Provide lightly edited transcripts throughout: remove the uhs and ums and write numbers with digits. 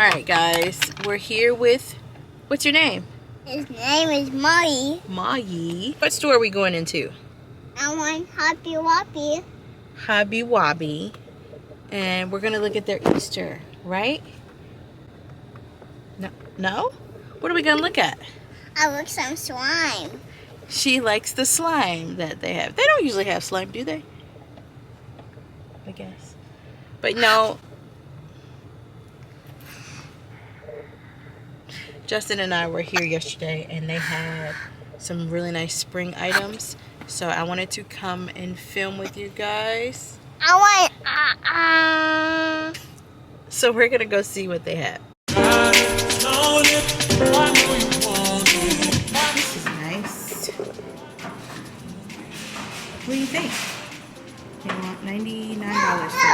Alright guys, we're here with, what's your name? His name is Molly. Molly. What store are we going into? I want Hobby Wobby. Hobby Wobby. And we're going to look at their Easter, right? No? What are we going to look at? I want some slime. She likes the slime that they have. They don't usually have slime, do they? I guess. But no. Justin and I were here yesterday and they had some really nice spring items. So I wanted to come and film with you guys. I want So we're going to go see what they have. This is nice. What do you think? They want $99 for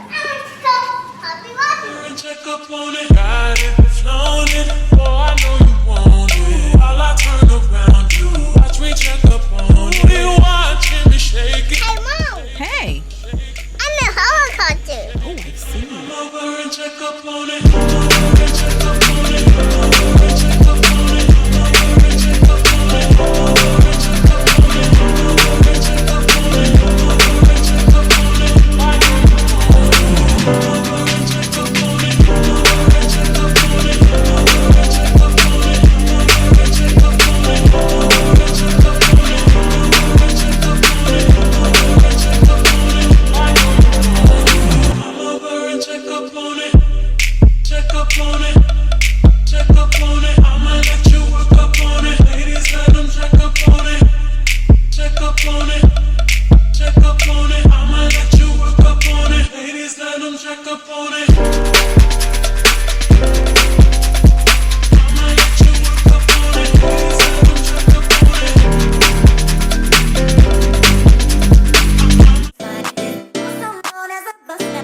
it. Check up on it, got it, flown it. Oh, I know you want it. While I turn around you, watch me check up on it. You watching me shake it. Hey, Mom. Hey. I'm a helicopter. Oh, I see. Come over and check up on it. Come over and check up on it. Come over and check up on it. Come over and check up on it. Come over and check up on it. Come over and check up on it. Come over and check up on it. I know you want it. Come over and check up on it. Come over and check up on it. Come over and check up on it. Come over and check up on it. Come over and check up on it. Come over and check up on it. Come over and check up on it. I know you want it. Come over and check up on it. Check up on it. Check up on it. I'ma let you work up on it. Ladies, let them check up on it. Check up on it. Check up on it. I'ma let you work up on it. Ladies, let them check up on it. I'ma let you work up on it. Ladies, let them check up on it. Known as a buster,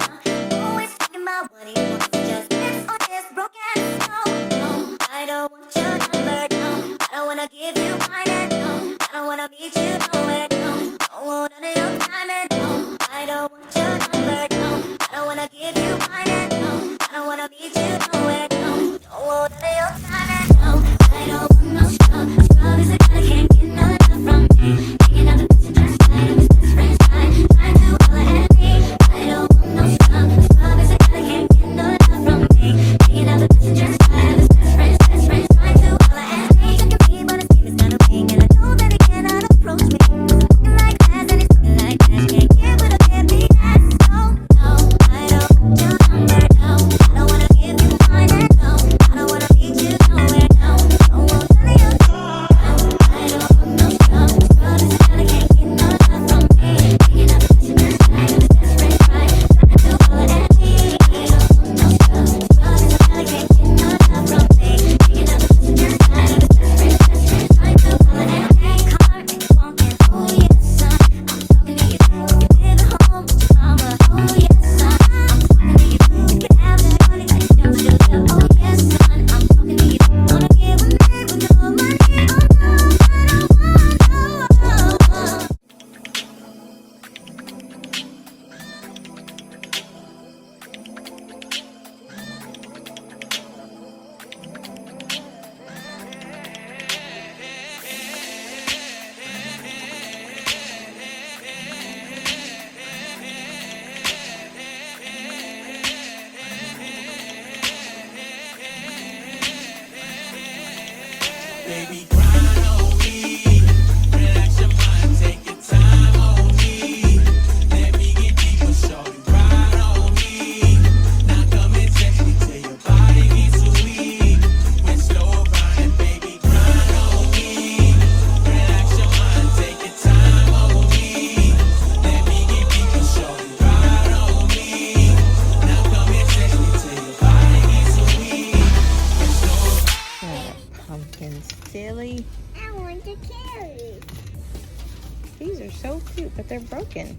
always thinking about what he wants. Just fix on his broken soul. No, I don't want your number. No, I don't wanna give you mine. No, I don't wanna meet you nowhere. No, don't want none of your time. No, I don't want your number. No, I don't wanna give you mine. No, I don't wanna meet you nowhere. No, don't want none of your time. No, I don't want no scrub. Scrub is a guy that can't get none from me. Taking out the picture, just like his best friend's side. Trying to all I had me. I don't want no scrub. Scrub is a guy that can't get none from me. Taking out the picture, just like his best friend's trying to all I had me. Look at me, but his game is kind of weak, and I know that he cannot approach me. Looking like that, and he's looking like that. Can't get with a baby ass. No, no, I don't want your number. No, I don't wanna give you mine. No, I don't wanna meet you nowhere. No, don't want none of your time. No, I don't want no scrub. Scrub is a guy that can't get none from me. Taking out the picture, just like his best friend's side. Trying to all I had me. I don't want no scrub. Scrub is a guy that can't get none from me. Taking out the picture, just like his best friend's trying to all I had me. Car is walking. Oh yes, son. I'm talking to you. You live at home with your mama. Oh yes, son. I'm talking to you. You can have that money like you should have. Oh yes, son. I'm talking to you. Wanna give a man with no money? Oh no, I don't want no. Baby, grind on me. Relax your mind, take your time on me. Let me get deeper, shorty, ride on me. Now come and text me till your body gets so weak. When slow grinding, baby, grind on me. Relax your mind, take your time on me. Let me get deeper, shorty, ride on me. Now come and text me till your body gets so weak. When slow Pumpkin silly. I want to carry. These are so cute, but they're broken.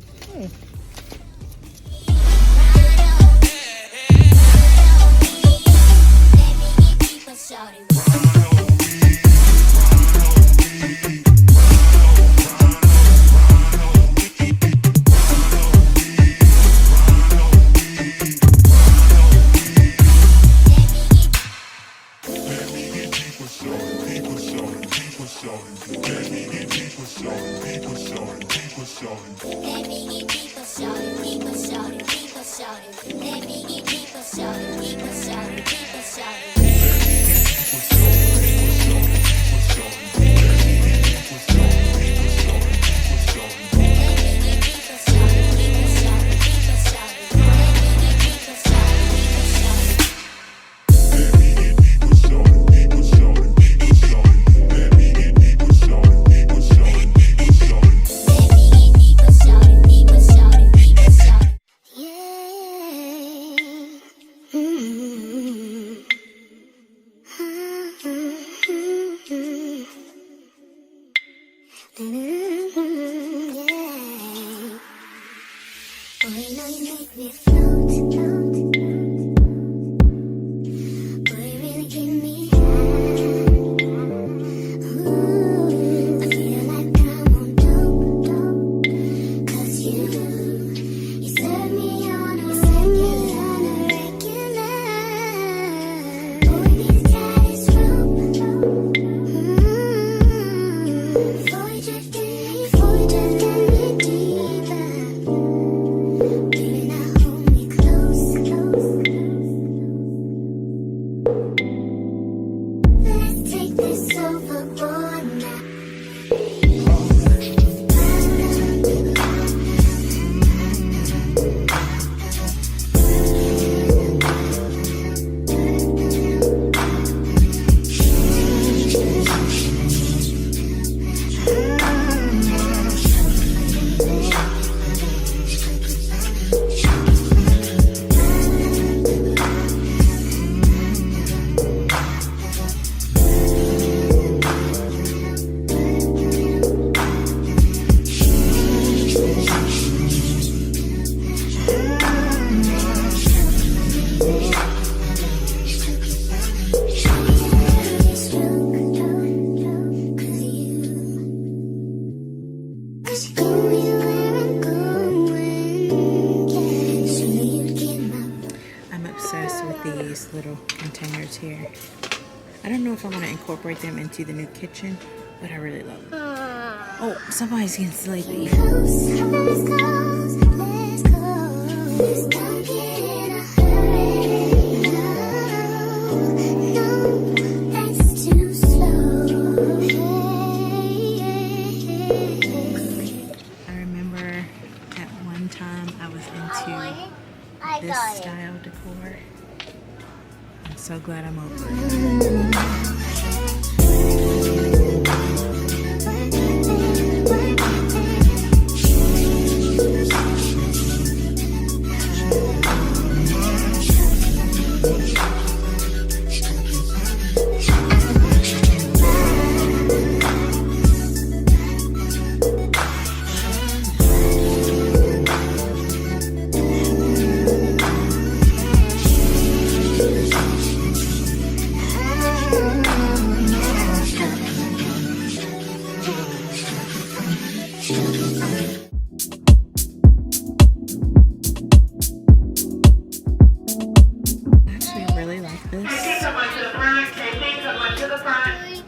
I'm obsessed with these little containers here. I don't know if I want to incorporate them into the new kitchen, but I really love them. Oh, somebody's getting sleepy. I remember at one time I was into this style decor. I'm so glad I'm over it.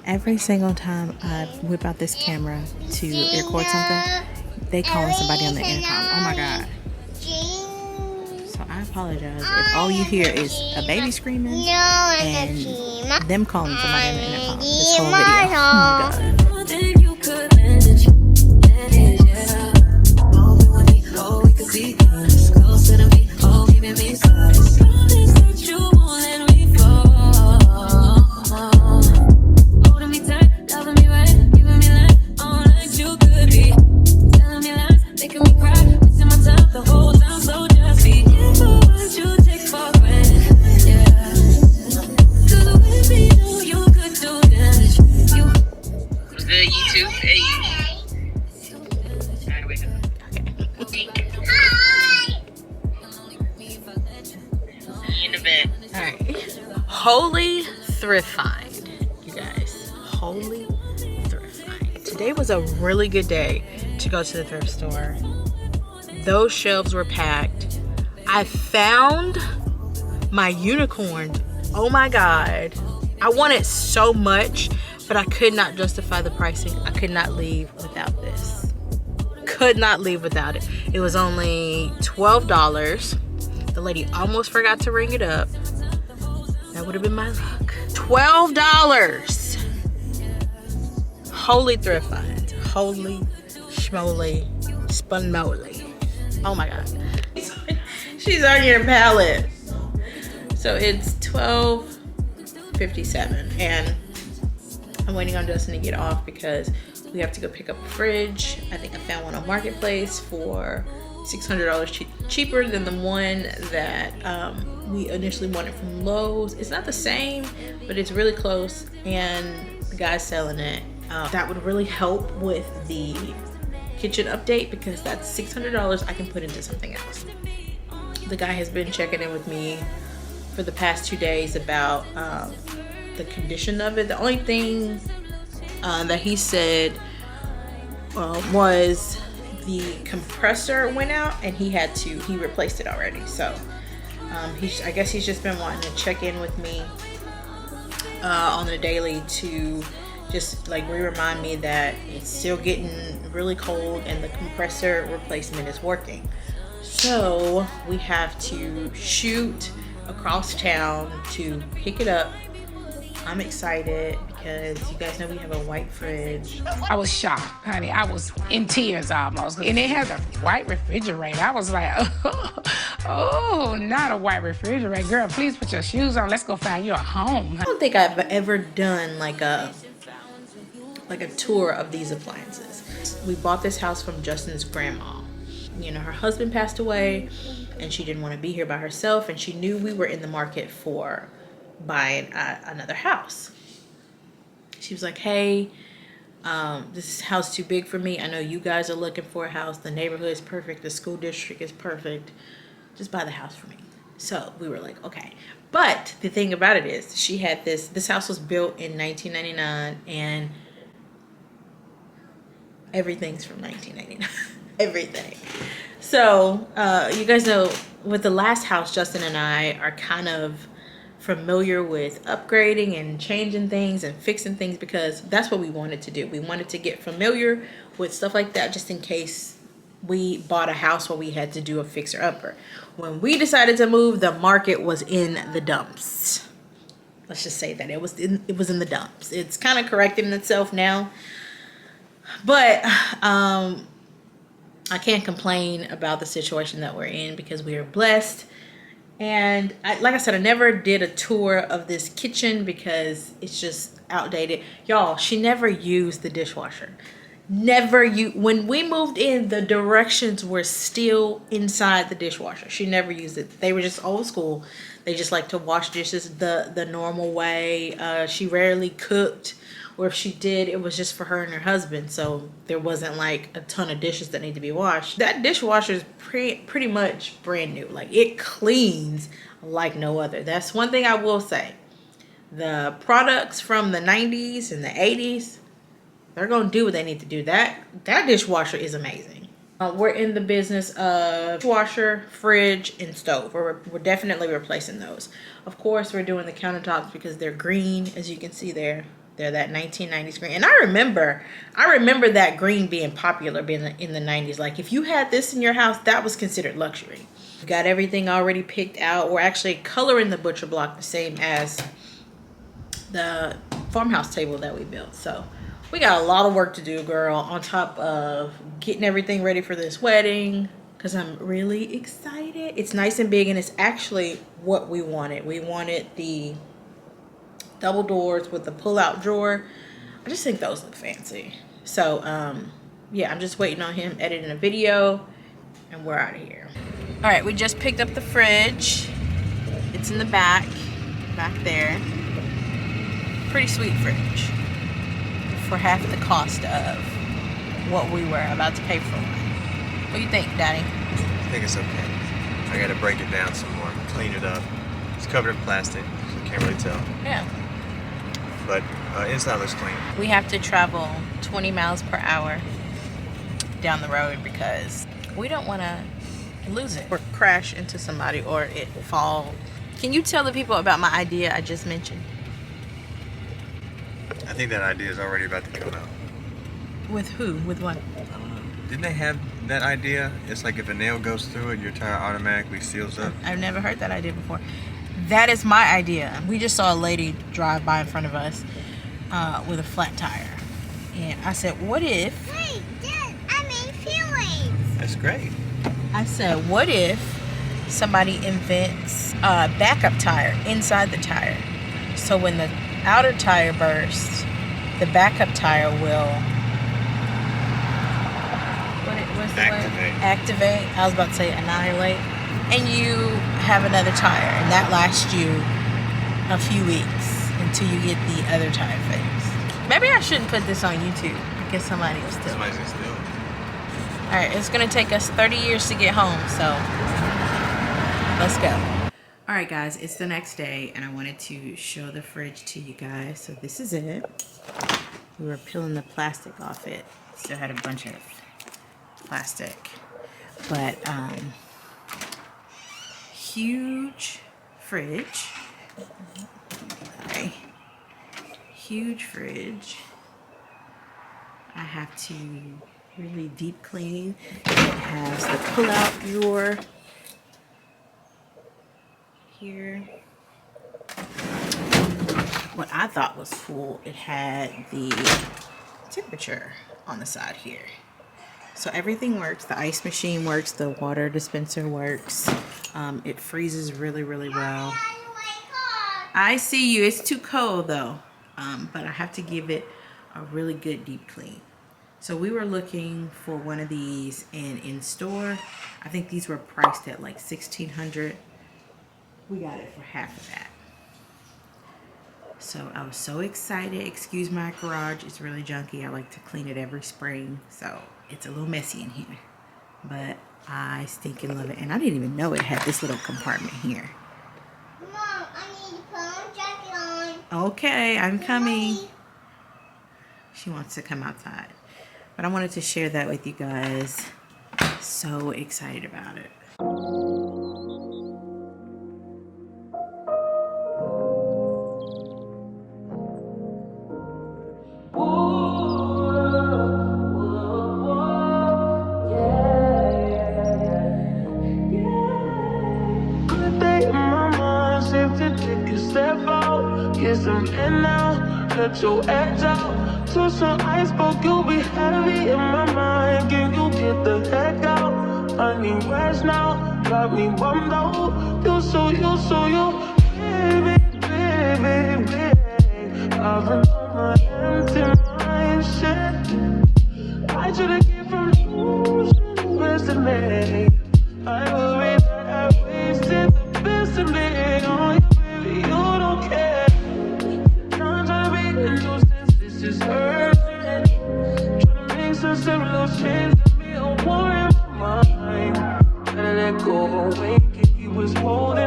Every single time I whip out this camera to record something, they calling somebody on the intercom. Oh my God. So I apologize if all you hear is a baby screaming and them calling somebody on the intercom. This whole video. Oh my God. Holy thrift find, you guys. Holy thrift find. Today was a really good day to go to the thrift store. Those shelves were packed. I found my unicorn. Oh my God. I want it so much, but I could not justify the pricing. I could not leave without this. could not leave without it. It was only $12. The lady almost forgot to ring it up. That would have been my luck. $12. Holy thrift find. Holy schmoly spunmoly. Oh my god. She's on your palette. So it's $12.57 and I'm waiting on Justin to get off because we have to go pick up a fridge. I think I found one on Marketplace for $600 cheaper than the one that we initially wanted from Lowe's. It's not the same, but it's really close and the guy's selling it. That would really help with the kitchen update because that's $600 I can put into something else. The guy has been checking in with me for the past 2 days about the condition of it. The only thing that he said was the compressor went out and he replaced it already. So I guess he's just been wanting to check in with me on the daily to just like remind me that it's still getting really cold and the compressor replacement is working. So we have to shoot across town to pick it up. I'm excited because you guys know we have a white fridge. I was shocked, honey. I was in tears almost. And it has a white refrigerator. I was like, oh, not a white refrigerator. Girl, please put your shoes on. Let's go find you a home. I don't think I've ever done like a tour of these appliances. We bought this house from Justin's grandma. You know, her husband passed away and she didn't want to be here by herself and she knew we were in the market for buying another house. She was like, hey, this house too big for me. I know you guys are looking for a house. The neighborhood is perfect. The school district is perfect. Just buy the house for me. So we were like, okay. But the thing about it is she had this house was built in 1999 and everything's from 1999. Everything. So you guys know with the last house, Justin and I are kind of familiar with upgrading and changing things and fixing things because that's what we wanted to do. We wanted to get familiar with stuff like that just in case we bought a house where we had to do a fixer upper. When we decided to move, the market was in the dumps. Let's just say that it was in the dumps. It's kind of correcting itself now, but I can't complain about the situation that we're in because we are blessed. And like I said, I never did a tour of this kitchen because it's just outdated. Y'all, she never used the dishwasher. When we moved in, the directions were still inside the dishwasher. She never used it. They were just old school. They just like to wash dishes the normal way. She rarely cooked, or if she did, it was just for her and her husband. So there wasn't like a ton of dishes that need to be washed. That dishwasher is pretty much brand new. Like it cleans like no other. That's one thing I will say. The products from the 90s and the 80s, they're gonna do what they need to do. That dishwasher is amazing. We're in the business of dishwasher, fridge, and stove. We're definitely replacing those. Of course, we're doing the countertops because they're green, as you can see there. They're that 1990s green. And I remember that green being popular in the 90s. Like if you had this in your house, that was considered luxury. We got everything already picked out. We're actually coloring the butcher block the same as the farmhouse table that we built. So we got a lot of work to do, girl, on top of getting everything ready for this wedding because I'm really excited. It's nice and big and it's actually what we wanted. We wanted the double doors with the pull-out drawer. I just think those look fancy. So yeah, I'm just waiting on him editing a video and we're out of here. All right, we just picked up the fridge. It's in the back there. Pretty sweet fridge for half the cost of what we were about to pay for. What do you think, Daddy? I think it's okay. I gotta break it down some more, clean it up. It's covered in plastic, so you can't really tell. Yeah. But inside looks clean. We have to travel 20 miles per hour down the road because we don't want to lose it or crash into somebody or it fall. Can you tell the people about my idea I just mentioned? I think that idea is already about to come out. With who? With what? I don't know. Didn't they have that idea? It's like if a nail goes through it, your tire automatically seals up. I've never heard that idea before. That is my idea. We just saw a lady drive by in front of us with a flat tire. And I said, what if... Wait, Dad, I made feelings. That's great. I said, what if somebody invents a backup tire inside the tire? So when the outer tire bursts, the backup tire will... What's the word? Activate. I was about to say annihilate. And you have another tire. And that lasts you a few weeks until you get the other tire fixed. Maybe I shouldn't put this on YouTube because somebody will steal it. Somebody's gonna steal it. Alright, it's going to take us 30 years to get home, so let's go. Alright guys, it's the next day and I wanted to show the fridge to you guys. So this is it. We were peeling the plastic off it. Still had a bunch of plastic. But, huge fridge. Sorry. Huge fridge. I have to really deep clean. It has the pull-out drawer here. What I thought was cool, it had the temperature on the side here. So everything works. The ice machine works. The water dispenser works. It freezes really, really well. I see you. It's too cold though. But I have to give it a really good deep clean. So we were looking for one of these and in store, I think these were priced at like $1,600. We got it for half of that. So I was so excited. Excuse my garage, it's really junky. I like to clean it every spring, so it's a little messy in here. But I stinking love it. And I didn't even know it had this little compartment here. Mom, I need to put on a jacket on. Okay, I'm coming. She wants to come outside. But I wanted to share that with you guys. So excited about it. Good day in my mind, safe to take a step out. Get some air now, let your edge out. To some iceberg, you'll be heavy in my mind. Can you get the heck out? I need rest now, got me bummed out. You, baby, baby, baby. I've been on my empty mind, shit. I should've came from the best of me. I worry that I wasted the best of me on you, baby, you don't care. I'm trying to be a nuisance, this is urgent. Trying to make some simple change to me, a war in my mind. Gotta let go, when he was holding